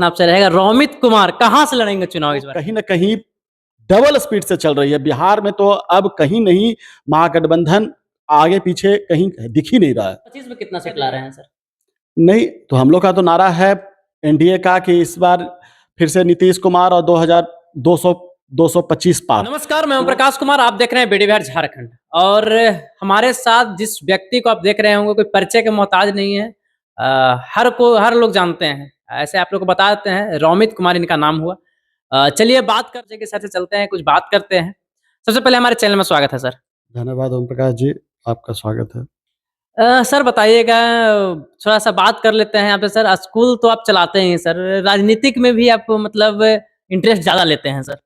आपसे रहेगा रोमित कुमार कहाँ से लड़ेंगे चुनाव इस बार? कहीं ना कहीं डबल स्पीड से चल रही है बिहार में। तो अब कहीं नहीं महागठबंधन आगे पीछे कहीं दिख ही नहीं रहा है। 25 में कितना सीट ला रहे हैं सर? नहीं तो हम लोग का तो नारा है एनडीए का कि इस बार फिर से नीतीश कुमार और 225 पार। नमस्कार, मैं ओम प्रकाश कुमार, आप देख रहे हैं बीडी बिहार झारखंड। और हमारे साथ जिस व्यक्ति को आप देख रहे होंगे कोई परिचय के मोहताज नहीं है। हर लोग जानते हैं। ऐसे आप लोग को बता देते हैं, रोमित कुमार इनका नाम हुआ। चलिए बात करते के साथ चलते हैं, कुछ बात करते हैं। सबसे पहले हमारे चैनल में स्वागत है सर। धन्यवाद ओम प्रकाश जी, आपका स्वागत है। सर बताइएगा, थोड़ा सा बात कर लेते हैं आपसे सर। स्कूल तो आप चलाते हैं सर, राजनीतिक में भी आप मतलब इंटरेस्ट ज़्यादा लेते हैं सर।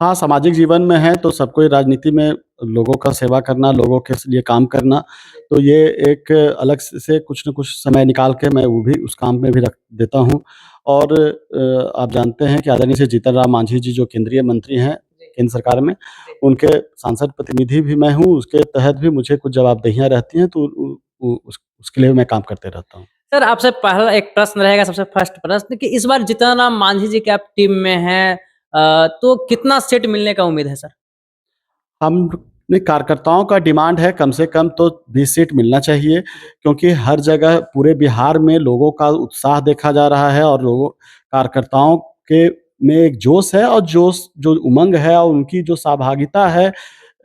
हाँ, सामाजिक जीवन में है तो सबको ही राजनीति में लोगों का सेवा करना, लोगों के लिए काम करना, तो ये एक अलग से कुछ न कुछ समय निकाल के मैं वो भी उस काम में भी रख देता हूँ। और आप जानते हैं कि आदरणीय श्री जीतन राम मांझी जी जो केंद्रीय मंत्री हैं केंद्र सरकार में, उनके सांसद प्रतिनिधि भी मैं हूँ। उसके तहत भी मुझे कुछ जवाबदेहियाँ रहती हैं, तो उसके लिए मैं काम करते रहता हूँ। सर आपसे पहला एक प्रश्न रहेगा, सबसे फर्स्ट प्रश्न कि इस बार जीतन राम मांझी जी के आप टीम में हैं, तो कितना सीट मिलने का उम्मीद है सर? हम अपने कार्यकर्ताओं का डिमांड है कम से कम तो 20 सीट मिलना चाहिए, क्योंकि हर जगह पूरे बिहार में लोगों का उत्साह देखा जा रहा है और लोगों कार्यकर्ताओं के में एक जोश है, और जोश जो उमंग है और उनकी जो सहभागिता है,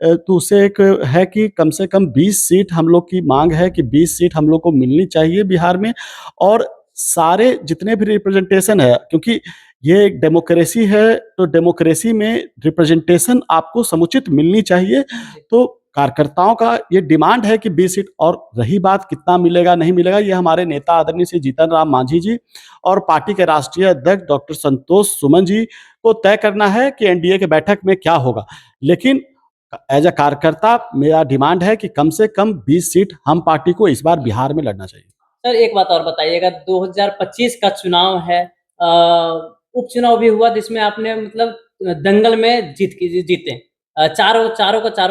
तो उससे एक है कि कम से कम 20 सीट हम लोग की मांग है कि 20 सीट हम लोग को मिलनी चाहिए बिहार में। और सारे जितने भी रिप्रेजेंटेशन है, क्योंकि ये एक डेमोक्रेसी है, तो डेमोक्रेसी में रिप्रेजेंटेशन आपको समुचित मिलनी चाहिए। तो कार्यकर्ताओं का ये डिमांड है कि 20 सीट। और रही बात कितना मिलेगा नहीं मिलेगा, ये हमारे नेता आदरणीय श्री जीतन राम मांझी जी और पार्टी के राष्ट्रीय अध्यक्ष डॉक्टर संतोष सुमन जी को तय करना है कि एनडीए के बैठक में क्या होगा। लेकिन एज अ कार्यकर्ता मेरा डिमांड है कि कम से कम 20 सीट हम पार्टी को इस बार बिहार में लड़ना चाहिए। सर एक बात और बताइएगा, 2025 का चुनाव है, उपचुनाव भी हुआ जिसमें आपने मतलब दंगल में जीते, चारों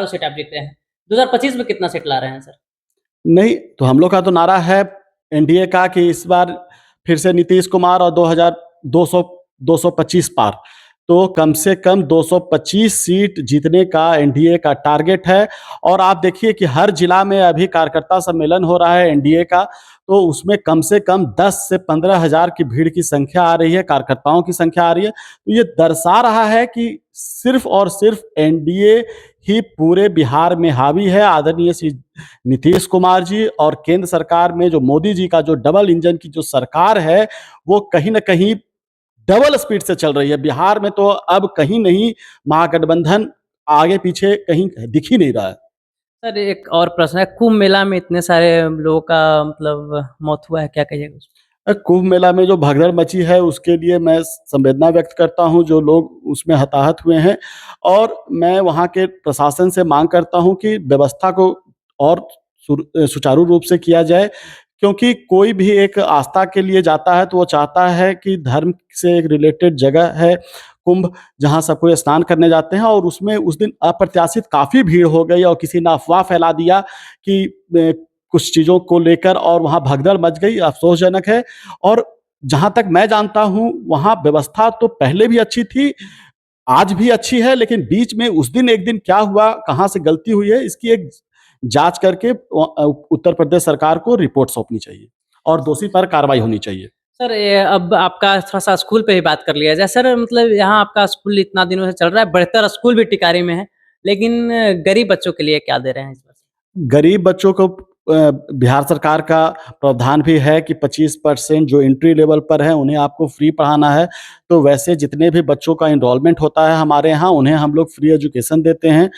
सीट आप जीते हैं। 2025 में कितना सीट ला रहे हैं सर? नहीं तो हम लोग का तो नारा है एनडीए का कि इस बार फिर से नीतीश कुमार और 225 पार। तो कम से कम 225 सीट जीतने का एनडीए का टारगेट है। और आप देखिए कि हर जिला में अभी कार्यकर्ता सम्मेलन हो रहा है एनडीए का, तो उसमें कम से कम 10 से 15 हज़ार की भीड़ की संख्या आ रही है, कार्यकर्ताओं की संख्या आ रही है। तो ये दर्शा रहा है कि सिर्फ और सिर्फ एनडीए ही पूरे बिहार में हावी है। आदरणीय श्री नीतीश कुमार जी और केंद्र सरकार में जो मोदी जी का जो डबल इंजन की जो सरकार है, वो कहीं न कहीं डबल स्पीड से चल रही है बिहार में। तो अब कहीं नहीं महागठबंधन आगे पीछे कहीं दिख ही नहीं रहा है। सर एक और प्रश्न है, कुंभ मेला में इतने सारे लोगों का मतलब मौत हुआ है, क्या कहिएगा उस पर? कुंभ मेला में जो भगदड़ मची है उसके लिए मैं संवेदना व्यक्त करता हूं, जो लोग उसमें हताहत हुए हैं। और मैं वहां के प्रशासन से मांग करता हूं कि व्यवस्था को और सुचारू रूप से किया जाए, क्योंकि कोई भी एक आस्था के लिए जाता है तो वो चाहता है कि धर्म से एक रिलेटेड जगह है कुंभ, जहाँ सब कोई स्नान करने जाते हैं। और उसमें उस दिन अप्रत्याशित काफ़ी भीड़ हो गई और किसी ने अफवाह फैला दिया कि कुछ चीज़ों को लेकर, और वहाँ भगदड़ मच गई, अफ़सोसजनक है। और जहाँ तक मैं जानता हूँ वहाँ व्यवस्था तो पहले भी अच्छी थी, आज भी अच्छी है, लेकिन बीच में उस दिन एक दिन क्या हुआ, कहाँ से गलती हुई है, इसकी एक जाँच करके उत्तर प्रदेश सरकार को रिपोर्ट सौंपनी चाहिए और दोषी पर कार्रवाई होनी चाहिए। सर ये अब आपका थोड़ा-सा स्कूल पे ही बात कर लिया जाए। सर मतलब यहाँ आपका स्कूल इतना दिनों से चल रहा है, बेहतर स्कूल भी टिकारी में है, लेकिन गरीब बच्चों के लिए क्या दे रहे हैं इस बार? गरीब बच्चों को बिहार सरकार का प्रावधान भी है कि 25% जो एंट्री लेवल पर है उन्हें आपको फ्री पढ़ाना है। तो वैसे जितने भी बच्चों का एनरोलमेंट होता है हमारे यहाँ, उन्हें हम लोग फ्री एजुकेशन देते हैं।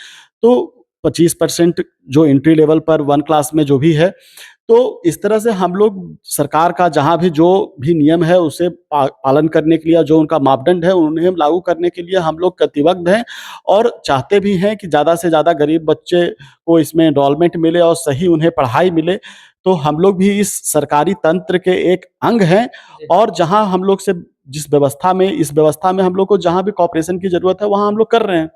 तो 25% जो एंट्री लेवल पर 1 क्लास में जो भी है, तो इस तरह से हम लोग सरकार का जहाँ भी जो भी नियम है उसे पालन करने के लिए, जो उनका मापदंड है उन्हें लागू करने के लिए हम लोग प्रतिबद्ध हैं। और चाहते भी हैं कि ज़्यादा से ज़्यादा गरीब बच्चे को इसमें एनरोलमेंट मिले और सही उन्हें पढ़ाई मिले। तो हम लोग भी इस सरकारी तंत्र के एक अंग हैं, और जहाँ हम लोग से जिस व्यवस्था में, इस व्यवस्था में हम लोग को जहाँ भी कॉपरेशन की ज़रूरत है वहाँ हम लोग कर रहे हैं।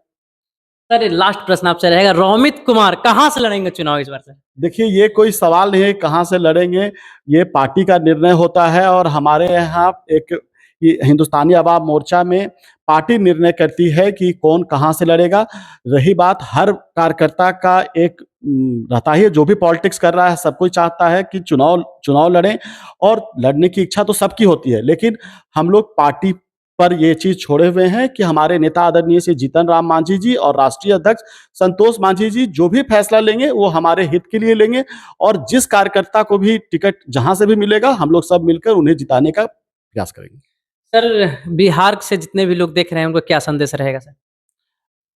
सर लास्ट प्रश्न आपसे रहेगा, रोमित कुमार कहाँ से लड़ेंगे चुनाव इस बार सर? देखिए, ये कोई सवाल नहीं है कहाँ से लड़ेंगे, ये पार्टी का निर्णय होता है। और हमारे यहाँ एक कि हिंदुस्तानी अवाम मोर्चा में पार्टी निर्णय करती है कि कौन कहाँ से लड़ेगा। रही बात हर कार्यकर्ता का एक रहता ही है, जो भी पॉलिटिक्स कर रहा है सब कोई चाहता है कि चुनाव चुनाव लड़ें और लड़ने की इच्छा तो सबकी होती है। लेकिन हम लोग पार्टी पर ये चीज़ छोड़े हुए हैं कि हमारे नेता आदरणीय श्री जीतन राम मांझी जी और राष्ट्रीय अध्यक्ष संतोष मांझी जी जो भी फैसला लेंगे वो हमारे हित के लिए लेंगे और जिस कार्यकर्ता को भी टिकट जहाँ से भी मिलेगा हम लोग सब मिलकर उन्हें जिताने का प्रयास करेंगे। सर, बिहार से जितने भी लोग देख रहे हैं उनको क्या संदेश रहेगा सर?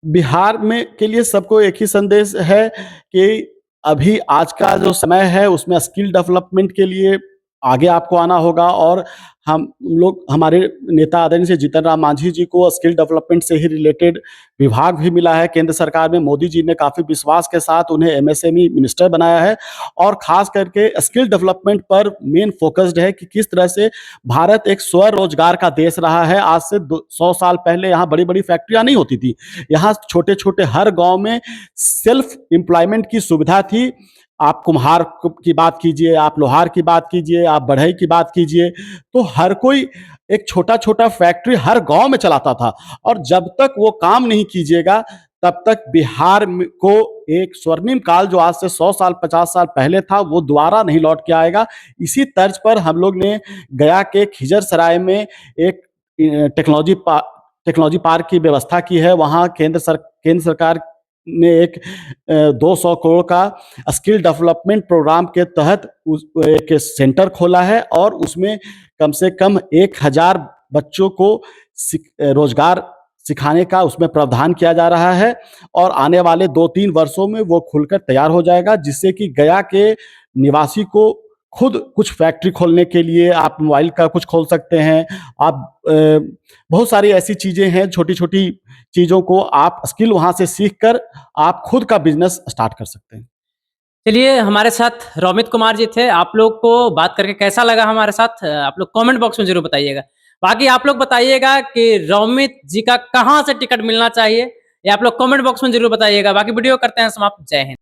बिहार में के लिए सबको एक ही संदेश है कि अभी आज का जो समय है उसमें स्किल डेवलपमेंट के लिए आगे आपको आना होगा और हम लोग हमारे नेता आदरणीय श्री जीतन राम मांझी जी को स्किल डेवलपमेंट से ही रिलेटेड विभाग भी मिला है। केंद्र सरकार में मोदी जी ने काफ़ी विश्वास के साथ उन्हें एमएसएमई मिनिस्टर बनाया है और ख़ास करके स्किल डेवलपमेंट पर मेन फ़ोकस्ड है कि किस तरह से भारत एक स्वरोज़गार का देश रहा है। आज से 100 साल पहले यहाँ बड़ी-बड़ी फैक्ट्रियाँ नहीं होती थी। यहाँ छोटे-छोटे हर गाँव में सेल्फ एम्प्लॉयमेंट की सुविधा थी। आप कुम्हार की बात कीजिए, आप लोहार की बात कीजिए, आप बढ़ई की बात कीजिए, तो हर कोई एक छोटा-छोटा फैक्ट्री हर गाँव में चलाता था और जब तक वो काम नहीं कीजिएगा, तब तक बिहार में को एक स्वर्णिम काल जो आज से 100 साल, 50 साल पहले था, वो दोबारा नहीं लौट के आएगा। इसी तर्ज पर हम लोग ने गया के खिजरसराय में एक टेक्नोलॉजी पार्क की व्यवस्था की है। वहाँ केंद्र सरकार ने एक 200 करोड़ का स्किल डेवलपमेंट प्रोग्राम के तहत एक सेंटर खोला है और उसमें कम से कम 1000 बच्चों को रोजगार सिखाने का उसमें प्रावधान किया जा रहा है और आने वाले 2-3 वर्षों में वो खुलकर तैयार हो जाएगा, जिससे कि गया के निवासी को खुद कुछ फैक्ट्री खोलने के लिए आप मोबाइल का कुछ खोल सकते हैं। आप बहुत सारी ऐसी चीज़ें हैं, छोटी-छोटी चीज़ों को आप स्किल वहाँ से सीख कर आप खुद का बिज़नेस स्टार्ट कर सकते हैं। चलिए, हमारे साथ रोमित कुमार जी थे। आप लोग को बात करके कैसा लगा हमारे साथ? आप लोग कमेंट बॉक्स में ज़रूर बताइएगा। बाकी आप लोग बताइएगा कि रोमित जी का कहाँ से टिकट मिलना चाहिए? ये आप लोग कमेंट बॉक्स में ज़रूर बताइएगा। बाकी वीडियो करते हैं समाप्त। जय हिंद।